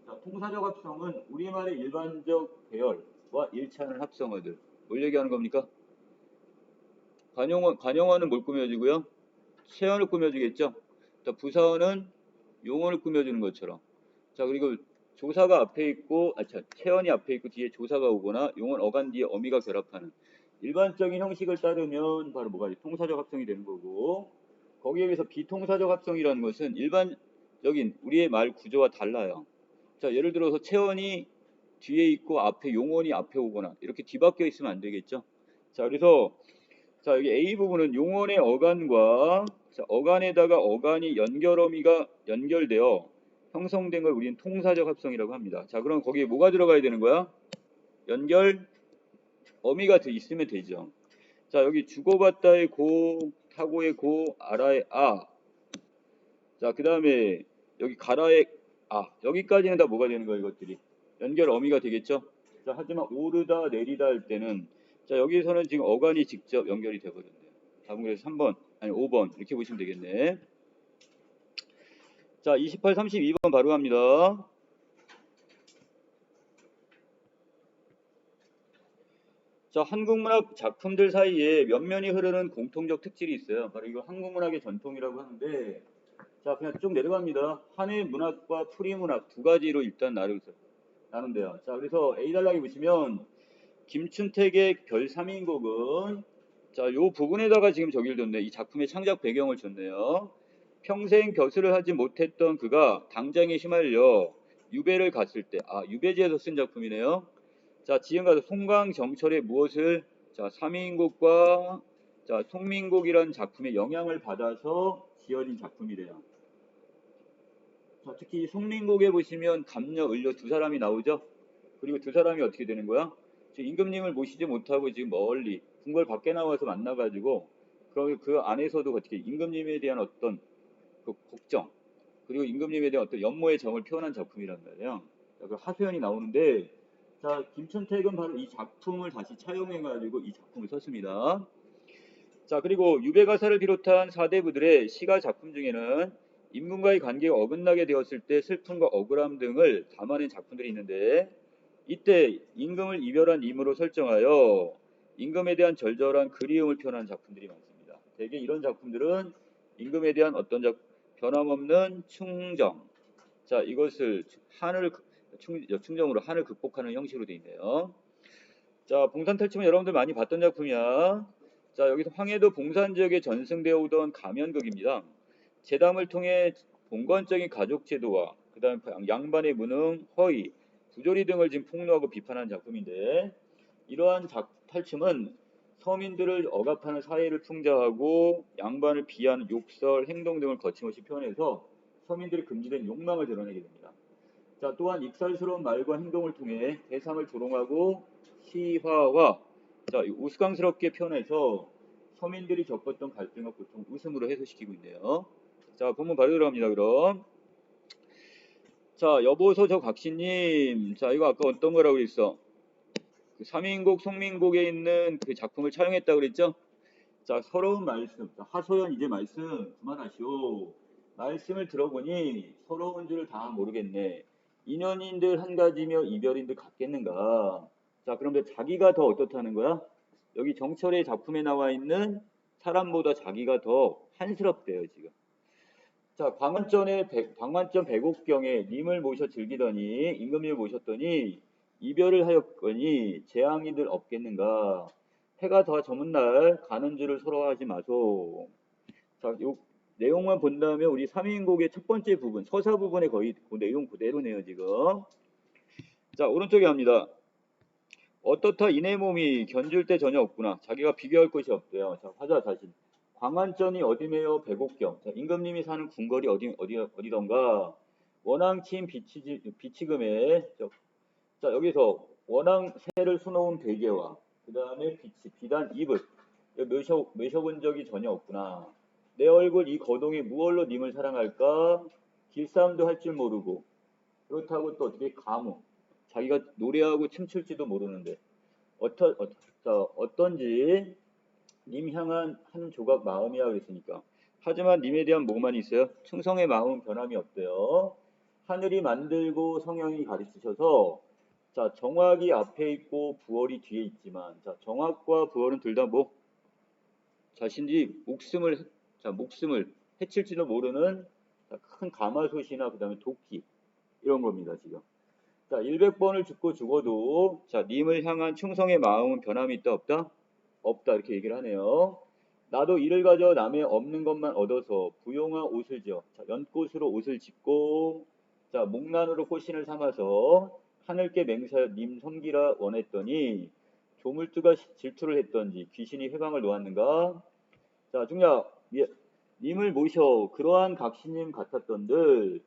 자, 통사적 합성은 우리말의 일반적 배열과 일치하는 합성어들. 뭘 얘기하는 겁니까? 관용어는 뭘 꾸며주고요? 체언을 꾸며주겠죠? 자, 부사어는 용어를 꾸며주는 것처럼. 자, 그리고 조사가 앞에 있고, 체언이 앞에 있고 뒤에 조사가 오거나 용언 어간 뒤에 어미가 결합하는 일반적인 형식을 따르면 바로 뭐가 통사적 합성이 되는 거고, 거기에 비해서 비통사적 합성이라는 것은 일반적인 우리의 말 구조와 달라요. 자, 예를 들어서 체언이 뒤에 있고 앞에 용언이 앞에 오거나 이렇게 뒤바뀌어 있으면 안 되겠죠. 자, 그래서 자, 여기 A 부분은 용언의 어간과 자, 어간에다가 어간이 연결어미가 연결되어 형성된 걸 우리는 통사적 합성이라고 합니다. 자, 그럼 거기에 뭐가 들어가야 되는 거야? 연결 어미가 있으면 되죠. 자, 여기 주고받다의 고, 타고의 고, 아라의 아. 자, 그 다음에 여기 가라의 아. 여기까지는 다 뭐가 되는 거야, 이것들이? 연결 어미가 되겠죠? 자, 하지만 오르다, 내리다 할 때는 자, 여기서는 지금 어간이 직접 연결이 되거든요. 답은 그래서 3번, 아니 5번 이렇게 보시면 되겠네. 자, 28, 32번 바로 갑니다. 자, 한국문학 작품들 사이에 면면이 흐르는 공통적 특질이 있어요. 바로 이거 한국문학의 전통이라고 하는데 자, 그냥 쭉 내려갑니다. 한의 문학과 풀이문학 두 가지로 일단 나눈대요. 자, 그래서 A 단락에 보시면 김춘택의 별 3인곡은 자, 요 부분에다가 지금 저기를 줬네. 이 작품의 창작 배경을 줬네요. 평생 벼슬을 하지 못했던 그가 당장에 휘말려 유배를 갔을 때, 유배지에서 쓴 작품이네요. 자, 지금 가서 송강정철의 무엇을 자, 3인곡과 자, 송민곡이라는 작품의 영향을 받아서 지어진 작품이래요. 자, 특히 송민곡에 보시면 감녀, 을녀 두 사람이 나오죠. 그리고 두 사람이 어떻게 되는 거야? 지금 임금님을 모시지 못하고 지금 멀리 궁궐 밖에 나와서 만나가지고 그 안에서도 어떻게 임금님에 대한 어떤 그 걱정 그리고 임금님에 대한 어떤 연모의 정을 표현한 작품이란 말이에요. 그 하소연이 나오는데 자 김춘택은 바로 이 작품을 다시 차용해가지고 이 작품을 썼습니다. 자 그리고 유배가사를 비롯한 사대부들의 시가 작품 중에는 임금과의 관계가 어긋나게 되었을 때 슬픔과 억울함 등을 담아낸 작품들이 있는데 이때 임금을 이별한 임으로 설정하여 임금에 대한 절절한 그리움을 표현한 작품들이 많습니다. 대개 이런 작품들은 임금에 대한 어떤 변함없는 충정, 자 이것을 충정으로 한을 극복하는 형식으로 되어 있네요. 자 봉산탈춤은 여러분들 많이 봤던 작품이야. 자 여기서 황해도 봉산 지역에 전승되어 오던 가면극입니다. 제담을 통해 봉건적인 가족 제도와 그 다음에 양반의 무능, 허위, 부조리 등을 지금 폭로하고 비판한 작품인데 이러한 탈춤은 서민들을 억압하는 사회를 풍자하고 양반을 비하는 욕설, 행동 등을 거침없이 표현해서 서민들의 금지된 욕망을 드러내게 됩니다. 자 또한 익살스러운 말과 행동을 통해 대상을 조롱하고 시화와 자 우스꽝스럽게 표현해서 서민들이 겪었던 갈등과 고통 웃음으로 해소시키고 있네요. 자 본문 바로 들어갑니다. 그럼 자 여보소 저 각시님 자 이거 아까 어떤 거라고 그랬어? 그 삼인곡 송민곡에 있는 그 작품을 촬영했다고 그랬죠? 자 서러운 말씀 하소연 이제 말씀 그만하시오. 말씀을 들어보니 서러운 줄 다 모르겠네. 인연인들 한 가지며 이별인들 같겠는가. 자 그런데 자기가 더 어떻다는 거야? 여기 정철의 작품에 나와 있는 사람보다 자기가 더 한스럽대요 지금. 자 방만전 백옥경에 님을 모셔 즐기더니 임금님을 모셨더니 이별을 하였거니 재앙이들 없겠는가. 해가 더 저문 날 가는 줄을 서러워하지 마소. 자, 요 내용만 본다면 우리 삼인곡의 첫 번째 부분, 서사 부분에 거의 그 내용 그대로네요, 지금. 자, 오른쪽에 합니다. 어떻다 이내 몸이 견줄 때 전혀 없구나. 자기가 비교할 것이 없대요. 자, 화자 자신. 광안전이 어디매요 백옥경. 자, 임금님이 사는 궁궐이 어디던가. 원앙침 비치금에 자, 여기서 원앙새를 수놓은 베개와 그 다음에 비단 이불 매셔본 적이 전혀 없구나. 내 얼굴 이 거동이 무얼로 님을 사랑할까? 길싸움도 할 줄 모르고 그렇다고 또 어떻게 가무 자기가 노래하고 춤출지도 모르는데 어떤지 님 향한 한 조각 마음이야 그랬으니까. 하지만 님에 대한 뭐만 있어요? 충성의 마음 변함이 없대요. 하늘이 만들고 성령이 가르치셔서 자 정확이 앞에 있고 부월이 뒤에 있지만 자 정확과 부월은 둘 다 뭐 자신이 목숨을 해칠지도 모르는 큰 가마솥이나 그 다음에 도끼 이런 겁니다 지금. 자 100번을 죽고 죽어도 자 님을 향한 충성의 마음은 변함이 있다 없다? 없다 이렇게 얘기를 하네요. 나도 이를 가져 남의 없는 것만 얻어서 부용한 옷을 지어 자 연꽃으로 옷을 짓고 자 목난으로 꽃신을 삼아서 하늘께 맹세하여 님 섬기라 원했더니 조물주가 질투를 했던지 귀신이 회방을 놓았는가. 자 중략 님을 모셔 그러한 각시님 같았던들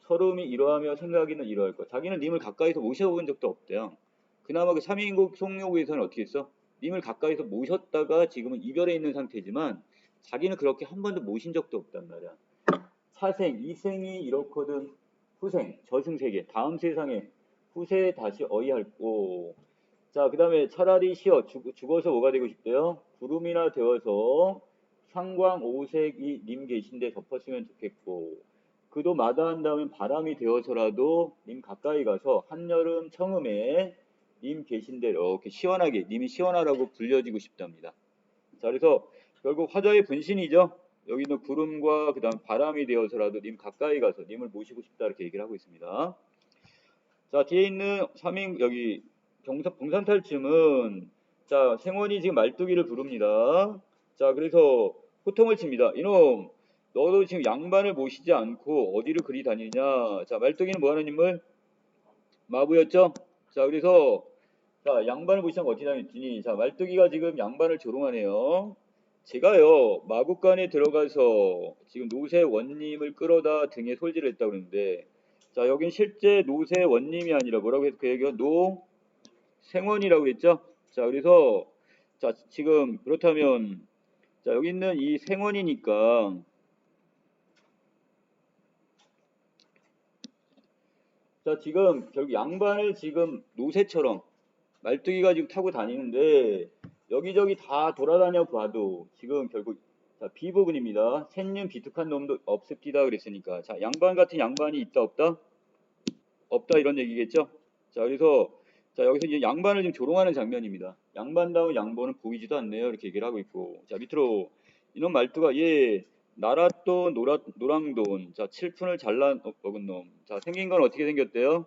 서름이 이러하며 생각이는 이러할 것. 자기는 님을 가까이서 모셔본 적도 없대요. 그나마 그 삼인국 송묘구에서는 어떻게 했어? 님을 가까이서 모셨다가 지금은 이별해 있는 상태지만 자기는 그렇게 한 번도 모신 적도 없단 말이야. 차생, 이생이 이렇거든 후생, 저승세계, 다음 세상에 후세에 다시 어이할꼬. 자, 그 다음에 차라리 죽어서 뭐가 되고 싶대요? 구름이나 되어서 상광 오색이 님 계신데 덮었으면 좋겠고 그도 마다한다면 바람이 되어서라도 님 가까이 가서 한여름 청음에 님 계신데 이렇게 시원하게 님이 시원하라고 불려지고 싶답니다. 자 그래서 결국 화자의 분신이죠. 여기는 구름과 그 다음 바람이 되어서라도 님 가까이 가서 님을 모시고 싶다 이렇게 얘기를 하고 있습니다. 자 뒤에 있는 여기 봉산탈춤은 자 생원이 지금 말뚝이를 부릅니다. 자 그래서 호통을 칩니다. 이놈 너도 지금 양반을 모시지 않고 어디를 그리 다니냐. 자 말뚝이는 뭐하는 인물? 마부였죠. 자 그래서 자 양반을 모시지 않고 어디 다녔더니 자 말뚝이가 지금 양반을 조롱하네요. 제가요 마국간에 들어가서 지금 노새 원님을 끌어다 등에 솔질을 했다고 그러는데 자 여긴 실제 노새 원님이 아니라 뭐라고 해서 그 얘기가 생원이라고 했죠? 자, 그래서 자, 지금 그렇다면 자, 여기 있는 이 생원이니까 자, 지금 결국 양반을 지금 노새처럼 말뚝이가 지금 타고 다니는데 여기저기 다 돌아다녀 봐도 지금 결국 자, B 부분입니다. 셋님 비특한 놈도 없습니다 그랬으니까 자, 양반 같은 양반이 있다 없다? 없다 이런 얘기겠죠? 자, 그래서 자, 여기서 이제 양반을 지금 조롱하는 장면입니다. 양반다운 양보는 보이지도 않네요. 이렇게 얘기를 하고 있고. 자, 밑으로 이놈 말투가 예, 나랏돈 노랑돈. 자, 칠푼을 잘라 먹은 놈. 자, 생긴 건 어떻게 생겼대요?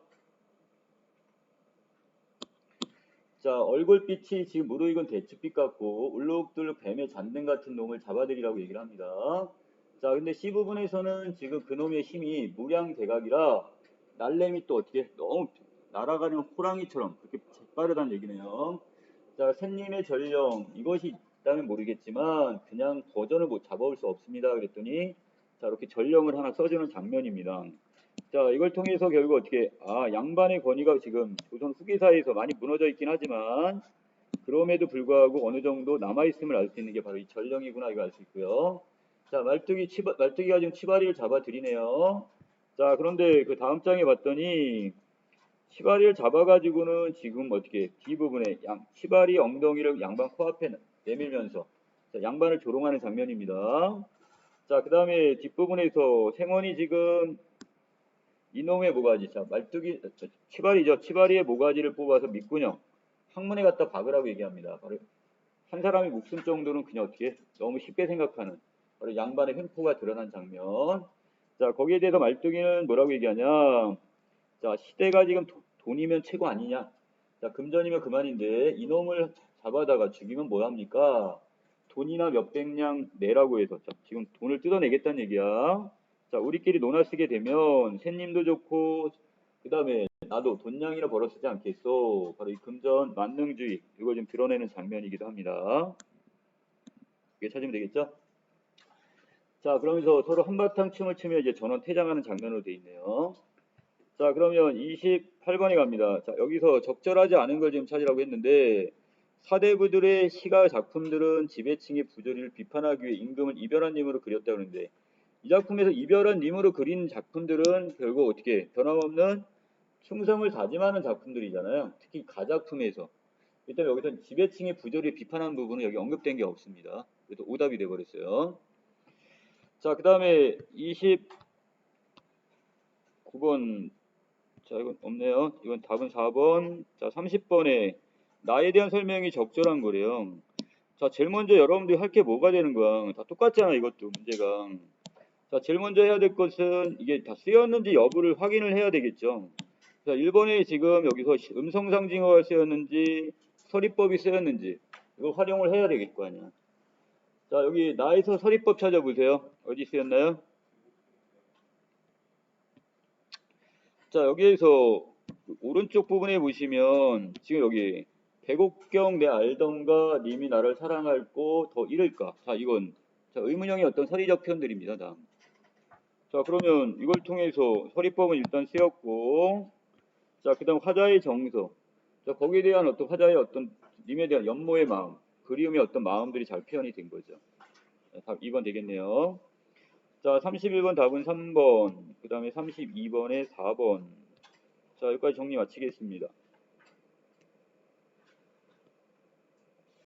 자, 얼굴빛이 지금 무르익은 대추빛 같고 울룩들룩 뱀의 잔등 같은 놈을 잡아들이라고 얘기를 합니다. 자, 근데 C 부분에서는 지금 그놈의 힘이 무량대각이라 날래미 또 어떻게 너무 날아가는 호랑이처럼 그렇게 재빠르다는 얘기네요. 자, 샌님의 전령 이것이 있다면 모르겠지만 그냥 버전을 못 잡아올 수 없습니다. 그랬더니 자, 이렇게 전령을 하나 써주는 장면입니다. 자, 이걸 통해서 결국 어떻게 양반의 권위가 지금 조선 후기사에서 많이 무너져 있긴 하지만 그럼에도 불구하고 어느 정도 남아 있음을 알 수 있는 게 바로 이 전령이구나 이거 알 수 있고요. 자, 말뚝이가 지금 치바리를 잡아들이네요. 자, 그런데 그 다음 장에 봤더니 치바리를 잡아가지고는 지금 어떻게 뒷부분에 치바리 엉덩이를 양반 코앞에 내밀면서 자, 양반을 조롱하는 장면입니다. 자, 그 다음에 뒷부분에서 생원이 지금 이놈의 모가지, 자, 말뚝이, 치바리죠. 치바리의 모가지를 뽑아서 밑구녕, 항문에 갖다 박으라고 얘기합니다. 바로 한 사람의 목숨 정도는 그냥 어떻게 너무 쉽게 생각하는 바로 양반의 횡포가 드러난 장면. 자, 거기에 대해서 말뚝이는 뭐라고 얘기하냐. 자, 시대가 지금 돈이면 최고 아니냐. 자, 금전이면 그만인데 이놈을 잡아다가 죽이면 뭐합니까? 돈이나 몇백냥 내라고 해서 자, 지금 돈을 뜯어내겠다는 얘기야. 자, 우리끼리 논아 쓰게 되면 샌님도 좋고 그 다음에 나도 돈냥이나 벌어 쓰지 않겠소. 바로 이 금전 만능주의 이걸 좀 드러내는 장면이기도 합니다. 이게 찾으면 되겠죠? 자, 그러면서 서로 한바탕 춤을 추며 이제 전원 퇴장하는 장면으로 돼 있네요. 자, 그러면 28번에 갑니다. 자, 여기서 적절하지 않은 걸 지금 찾으라고 했는데 사대부들의 시가 작품들은 지배층의 부조리를 비판하기 위해 임금을 이별한 님으로 그렸다고 하는데 이 작품에서 이별한 님으로 그린 작품들은 결국 어떻게 변함없는 충성을 다짐하는 작품들이잖아요. 특히 가작품에서. 일단 여기서 지배층의 부조리를 비판하는 부분은 여기 언급된 게 없습니다. 그래서 오답이 돼버렸어요. 자, 그 다음에 29번 자, 이건 없네요. 이건 답은 4번. 자, 30번에 나에 대한 설명이 적절한 거래요. 자, 제일 먼저 여러분들이 할 게 뭐가 되는 거야? 다 똑같잖아, 이것도 문제가. 자, 제일 먼저 해야 될 것은 이게 다 쓰였는지 여부를 확인을 해야 되겠죠. 자, 1번에 지금 여기서 음성상징어가 쓰였는지 서리법이 쓰였는지 이거 활용을 해야 되겠 거 아니야. 자, 여기 나에서 서리법 찾아보세요. 어디 쓰였나요? 자, 여기에서 오른쪽 부분에 보시면 지금 여기 백옥경 내 알던가 님이 나를 사랑할꼬 더 잃을까. 자, 이건 자, 의문형의 어떤 서리적 표현들입니다. 다음. 자, 그러면 이걸 통해서 서리법은 일단 쓰였고 자, 그 다음 화자의 정서. 자, 거기에 대한 어떤 화자의 어떤 님에 대한 연모의 마음, 그리움의 어떤 마음들이 잘 표현이 된 거죠. 답 2번 되겠네요. 자, 31번 답은 3번, 그 다음에 32번에 4번. 자, 여기까지 정리 마치겠습니다.